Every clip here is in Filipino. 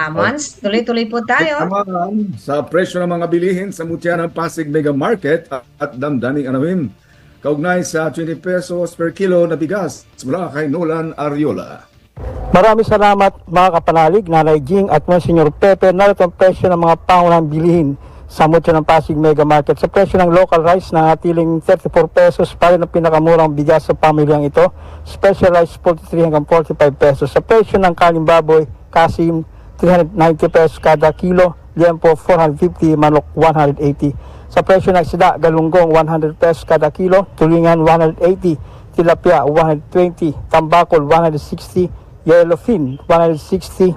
Mons, tuloy-tuloy po tayo. Naman sa presyo ng mga bilihin sa mutya ng Pasig Mega Market at damdaning anawin. Kaugnay sa 20 pesos per kilo na bigas mula kay Nolan Ariola. Maraming salamat mga kapanalig, Nanay Jing at Monsignor Pepe. Narito ang presyo ng mga pangunahing bilihin sa mutya ng Pasig Mega Market. Sa presyo ng local rice na atiling 34 pesos pa rin ang pinakamurang bigas sa pamilyang ito. Special rice 43 hanggang 45 pesos. Sa presyo ng kaning baboy, kasim 390 pesos kada kilo, liempo 450, manok 180. Sa presyo ng isda, galunggong 100 pesos kada kilo, tulingan 180, tilapia 120, tambakol 160, yellowfin 160,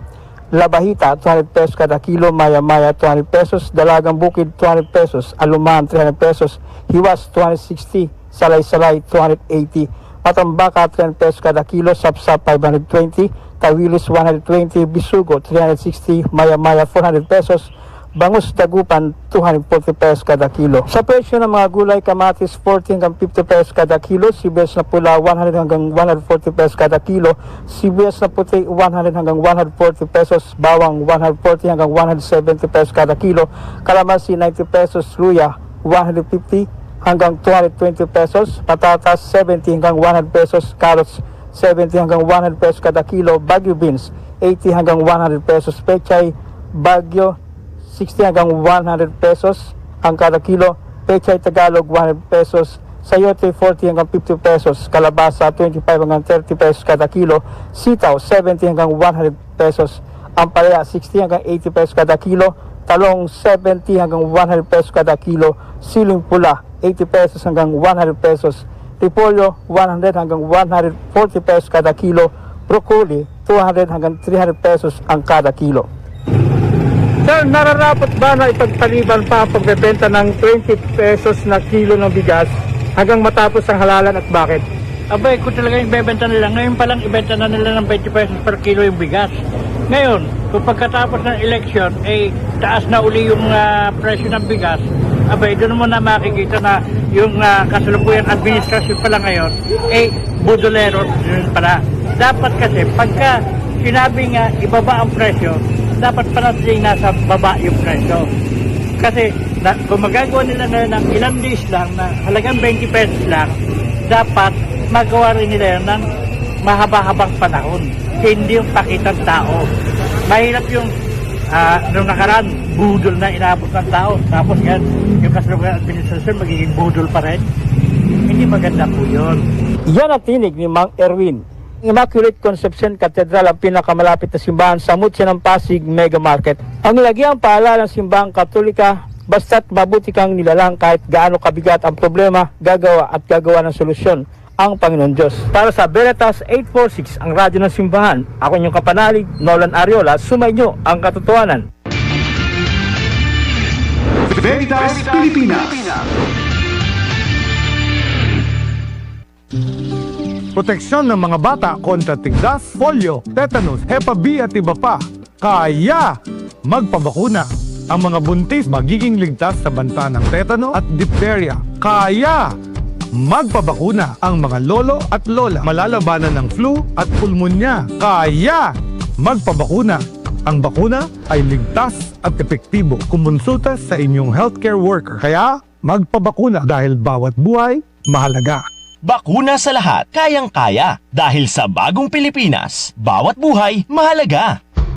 labahita 200 pesos kada kilo, maya-maya 200 pesos, dalagang bukid 200 pesos, aluman 300 pesos, hiwas 260, salay-salay 280, matambaka 300 pesos kada kilo, sapsap 520, tawilis 120, bisugo 360, maya-maya 400 pesos, bangus dagupan 240 pesos kada kilo. Sa presyo ng mga gulay, kamatis 40 hanggang 50 pesos kada kilo, sibuyas na pula 100 hanggang 140 pesos kada kilo, sibuyas na puti 100 hanggang 140 pesos, bawang 140 hanggang 170 pesos kada kilo, kalamansi 90 pesos, luya 150 hanggang 220 pesos, patatas 70 hanggang 100 pesos, carrots 70 hanggang 100 pesos kada kilo, bagyo beans 80 hanggang 100 pesos, pechay bagyo 60 hanggang 100 pesos ang kada kilo, pechay Tagalog 100 pesos, sayote 40 hanggang 50 pesos, kalabasa 25 hanggang 30 pesos kada kilo, sitaw 70 hanggang 100 pesos, ampalaya 60 hanggang 80 pesos kada kilo, talong 70 hanggang 100 pesos kada kilo, siling pula 80 pesos hanggang 100 pesos, repolyo 100 hanggang 140 pesos kada kilo, broccoli 200 hanggang 300 pesos ang kada kilo. Sir, nararapat ba na ipagpaliban pa ang pagbebenta ng 20 pesos na kilo ng bigas hanggang matapos ang halalan at bakit? Abay, kung talaga yung bebenta nila, ngayon pa lang ibenta na nila ng 20 pesos per kilo yung bigas. Ngayon, kung pagkatapos ng election, taas na uli yung presyo ng bigas, abay, doon mo na makikita na yung kasalukuyang administrasyon pala ngayon, budolero yun pala. Dapat kasi, pagka sinabing ibaba ang presyo, dapat panatiling nasa baba yung presyo. Kasi kung magagawa nila ngayon ng ilang days lang na halagang 20 pesos lang, dapat magawa rin nila yun ng mahaba-habang panahon. Hindi yung pakitang tao. Mahirap yung nung nakaraan, budol na inabot ng tao. Tapos yan, yung kasalukuyang administrasyon magiging budol pa rin. Hindi maganda po yun. Yan ang tinig ni Mang Erwin. Immaculate Conception Cathedral ang pinakamalapit na simbahan sa mutya ng Pasig Mega Market. Ang lagiang paalala ng simbahang Katolika, basta't mabuti kang nilalang kahit gaano kabigat ang problema, gagawa ng solusyon ang Panginoon Diyos. Para sa Veritas 846, ang radyo ng simbahan, ako inyong kapanalig, Nolan Ariola, sumainyo ang katotohanan. Veritas Pilipinas. Proteksyon ng mga bata kontra tigdas, polio, tetanus, Hep B at iba pa. Kaya magpabakuna. Ang mga buntis magiging ligtas sa banta ng tetano at diphtheria. Kaya magpabakuna. Ang mga lolo at lola malalabanan ng flu at pulmonya. Kaya magpabakuna. Ang bakuna ay ligtas at epektibo. Kumonsulta sa inyong healthcare worker. Kaya magpabakuna dahil bawat buhay mahalaga. Bakuna sa lahat, kayang-kaya. Dahil sa bagong Pilipinas, bawat buhay mahalaga.